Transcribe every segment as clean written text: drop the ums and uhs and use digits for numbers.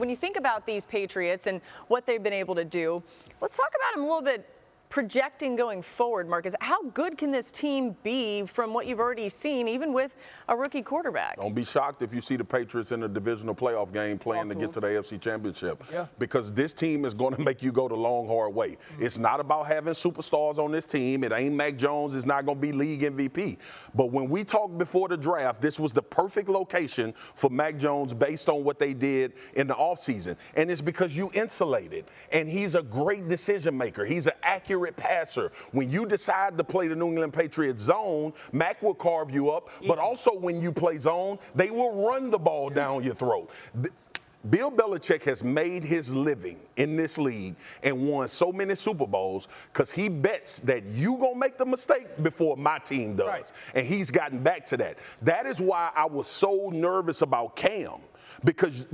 When you think about these Patriots and what they've been able to do, let's talk about them a little bit. Projecting going forward, Marcus, how good can this team be from what you've already seen, even with a rookie quarterback? Don't be shocked if you see the Patriots in a divisional playoff game playing to get to the AFC Championship. Yeah. Because this team is going to make you go the long, hard way. It's not about having superstars on this team. It ain't Mac Jones. It's not going to be league MVP. But when we talked before the draft, this was the perfect location for Mac Jones based on what they did in the offseason. And it's because you insulated. And he's a great decision maker. He's an accurate passer. When you decide to play the New England Patriots zone, Mac will carve you up, but also when you play zone, they will run the ball down your throat. Bill Belichick has made his living in this league and won so many Super Bowls because he bets that you going to make the mistake before my team does. Right. And he's gotten back to that. That is why I was so nervous about Cam. Because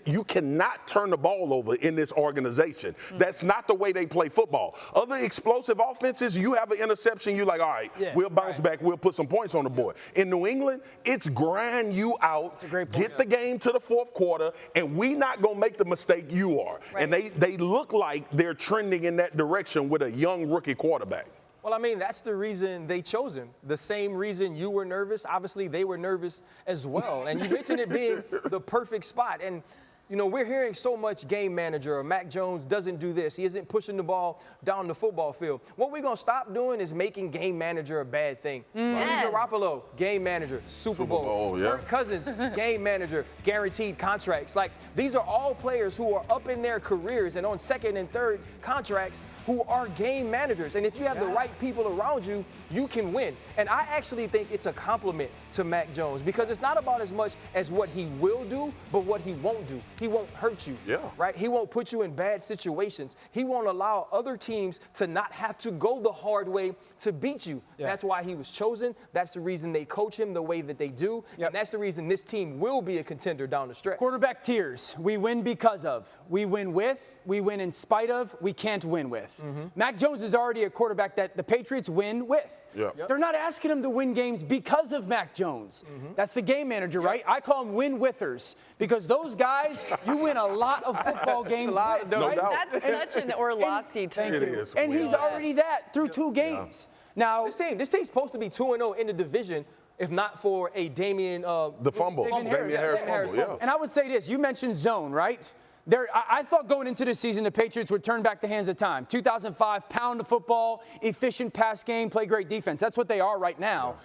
you cannot turn the ball over in this organization. That's not the way they play football. Other explosive offenses, you have an interception, you're like, all right, we'll bounce back, we'll put some points on the board. In New England, it's grind you out, get the game to the fourth quarter, and we not going to make the mistake you are. Right. And they look like they're trending in that direction with a young rookie quarterback. Well, I mean, that's the reason they chose him. The same reason you were nervous. Obviously, they were nervous as well. And you mentioned it being the perfect spot. And, you know, we're hearing so much game manager or Mac Jones doesn't do this. He isn't pushing the ball down the football field. What we're going to stop doing is making game manager a bad thing. Jimmy Garoppolo, game manager, Super Bowl. Kirk Cousins, game manager, guaranteed contracts. Like, these are all players who are up in their careers and on second and third contracts who are game managers. And if you have the right people around you, you can win. And I actually think it's a compliment to Mac Jones because it's not about as much as what he will do, but what he won't do. He won't hurt you, right? He won't put you in bad situations. He won't allow other teams to not have to go the hard way to beat you. That's why he was chosen. That's the reason they coach him the way that they do. And that's the reason this team will be a contender down the stretch. Quarterback tiers. We win because of. We win with. We win in spite of. We can't win with. Mac Jones is already a quarterback that the Patriots win with. They're not asking him to win games because of Mac Jones. That's the game manager, right? I call them win-withers because those guys, you win a lot of football games with. No doubt. That's such an Orlovsky term. It is. And he's already that through 2 games. Now, this team's supposed to be 2-0 in the division, if not for a Damien Harris fumble. And I would say this, you mentioned zone, right? I thought going into the season the Patriots would turn back the hands of time. 2005, pound the football, efficient pass game, play great defense. That's what they are right now.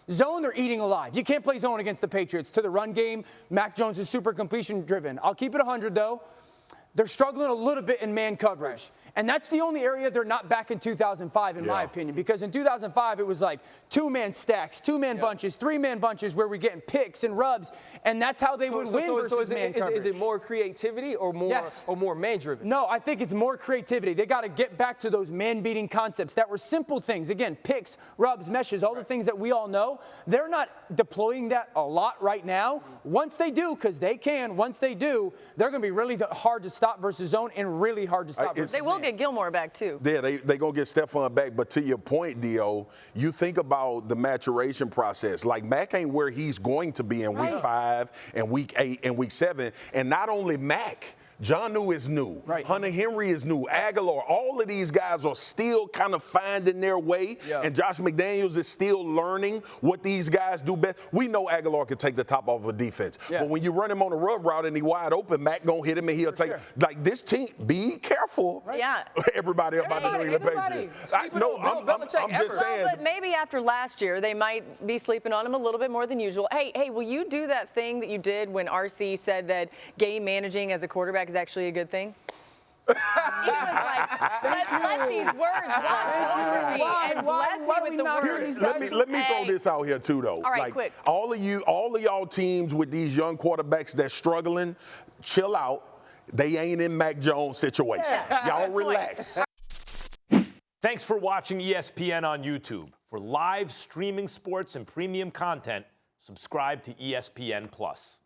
Zone, they're eating alive. You can't play zone against the Patriots. To the run game, Mac Jones is super completion driven. I'll keep it 100 though. They're struggling a little bit in man coverage. And that's the only area they're not back in 2005, in my opinion, because in 2005, it was like 2-man stacks, 2-man bunches, 3-man bunches where we're getting picks and rubs, and that's how they would win versus man coverage. Is it more creativity or more man-driven? No, I think it's more creativity. They got to get back to those man-beating concepts that were simple things. Again, picks, rubs, meshes, all the things that we all know. They're not deploying that a lot right now. Once they do, because they can, once they do, they're going to be really hard to stop versus zone and really hard to stop versus They will get Gilmore back, too. Yeah, they going to get Stephon back. But to your point, Dio, you think about the maturation process. Like, Mac ain't where he's going to be in week 5 and week 8 and week 7. And not only Mac, Jonnu is new. Hunter Henry is new. Aguilar, all of these guys are still kind of finding their way. And Josh McDaniels is still learning what these guys do best. We know Aguilar can take the top off of a defense. But when you run him on a rub route and he wide open, Mac going to hit him and he'll take like this team, be careful. Everybody about the New England Patriots. I'm just saying. But maybe after last year, they might be sleeping on him a little bit more than usual. Hey, will you do that thing that you did when RC said that game managing as a quarterback is actually a good thing? He was like, let these words wash over me and bless me with the words. Let me throw this out here too, though. All right, quick. All of y'all teams with these young quarterbacks that's struggling, chill out. They ain't in Mac Jones' situation. Y'all relax. Thanks for watching ESPN on YouTube. For live streaming sports and premium content, subscribe to ESPN+.